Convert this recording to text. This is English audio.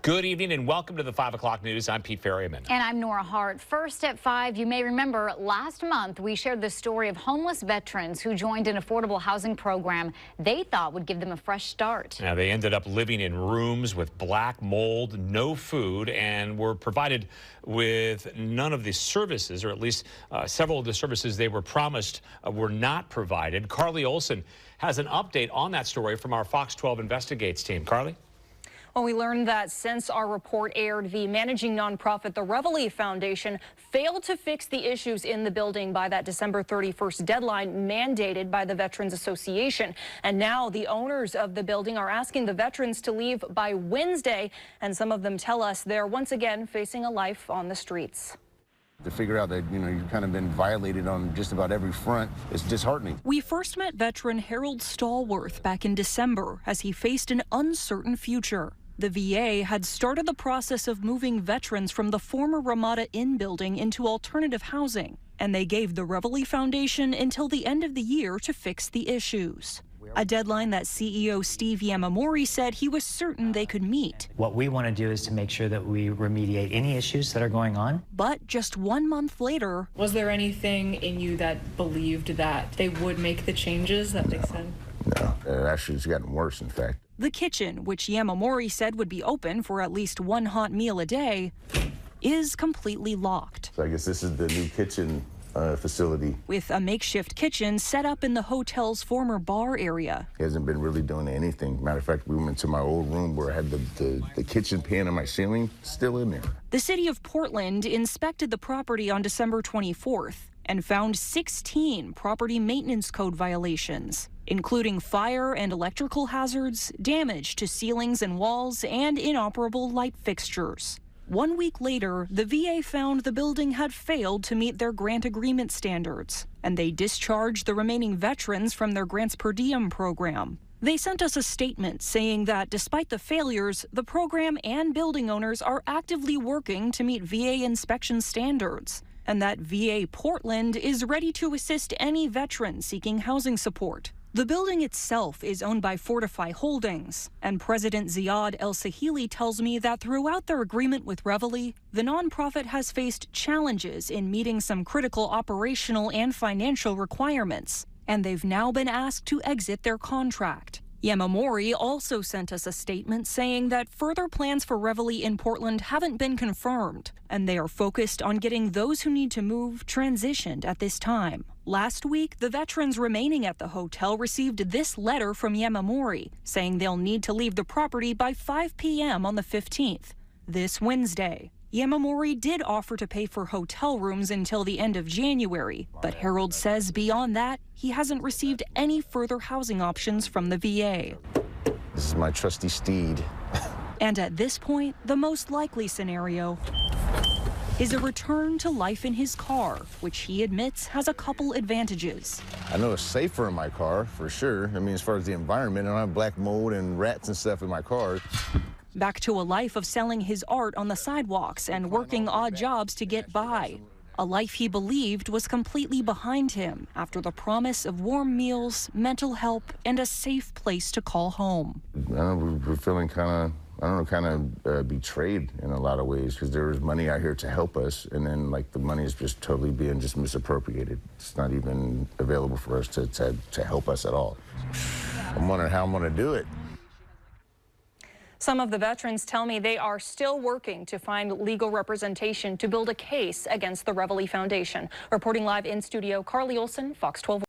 Good evening and welcome to the 5 o'clock news. I'm Pete Ferryman. And I'm Nora Hart. First at 5, you may remember last month we shared the story of homeless veterans who joined an affordable housing program they thought would give them a fresh start. Now, they ended up living in rooms with black mold, no food, and were provided with none of the services, or at least several of the services they were promised were not provided. Carly Olson has an update on that story from our Fox 12 Investigates team. Carly? Well, we learned that since our report aired, the managing nonprofit, the Reveille Foundation, failed to fix the issues in the building by that December 31st deadline mandated by the Veterans Association. And now the owners of the building are asking the veterans to leave by Wednesday. And some of them tell us they're once again facing a life on the streets. To figure out that, you've kind of been violated on just about every front, it's disheartening. We first met veteran Harold Stallworth back in December as he faced an uncertain future. The VA had started the process of moving veterans from the former Ramada Inn building into alternative housing, and they gave the Reveille Foundation until the end of the year to fix the issues. A deadline that CEO Steve Yamamori said he was certain they could meet. What we want to do is to make sure that we remediate any issues that are going on. But just 1 month later... Was there anything in you that believed that they would make the changes that they said? No, actually it's gotten worse, in fact. The kitchen, which Yamamori said would be open for at least one hot meal a day, is completely locked. So I guess this is the new kitchen facility. With a makeshift kitchen set up in the hotel's former bar area. He hasn't been really doing anything. Matter of fact, we went to my old room where I had the kitchen pan on my ceiling still in there. The city of Portland inspected the property on December 24th and found 16 property maintenance code violations, including fire and electrical hazards, damage to ceilings and walls, and inoperable light fixtures. 1 week later, the VA found the building had failed to meet their grant agreement standards, and they discharged the remaining veterans from their grants per diem program. They sent us a statement saying that despite the failures, the program and building owners are actively working to meet VA inspection standards, and that VA Portland is ready to assist any veteran seeking housing support. The building itself is owned by Fortify Holdings, and President Ziad El-Sahili tells me that throughout their agreement with Reveille, the nonprofit has faced challenges in meeting some critical operational and financial requirements, and they've now been asked to exit their contract. Yamamori also sent us a statement saying that further plans for Reveille in Portland haven't been confirmed, and they are focused on getting those who need to move transitioned at this time. Last week, the veterans remaining at the hotel received this letter from Yamamori saying they'll need to leave the property by 5 p.m. on the 15th, this Wednesday. Yamamori did offer to pay for hotel rooms until the end of January, but Harold says beyond that, he hasn't received any further housing options from the VA. This is my trusty steed. And at this point, the most likely scenario is a return to life in his car, which he admits has a couple advantages. I know it's safer in my car, for sure. I mean, as far as the environment, I don't have black mold and rats and stuff in my car. Back to a life of selling his art on the sidewalks and working odd jobs to get by. A life he believed was completely behind him after the promise of warm meals, mental help, and a safe place to call home. We're feeling kind of betrayed in a lot of ways, because there was money out here to help us, and then the money is just totally being just misappropriated. It's not even available for us to help us at all. I'm wondering how I'm going to do it. Some of the veterans tell me they are still working to find legal representation to build a case against the Reveille Foundation. Reporting live in studio, Carly Olson, Fox 12.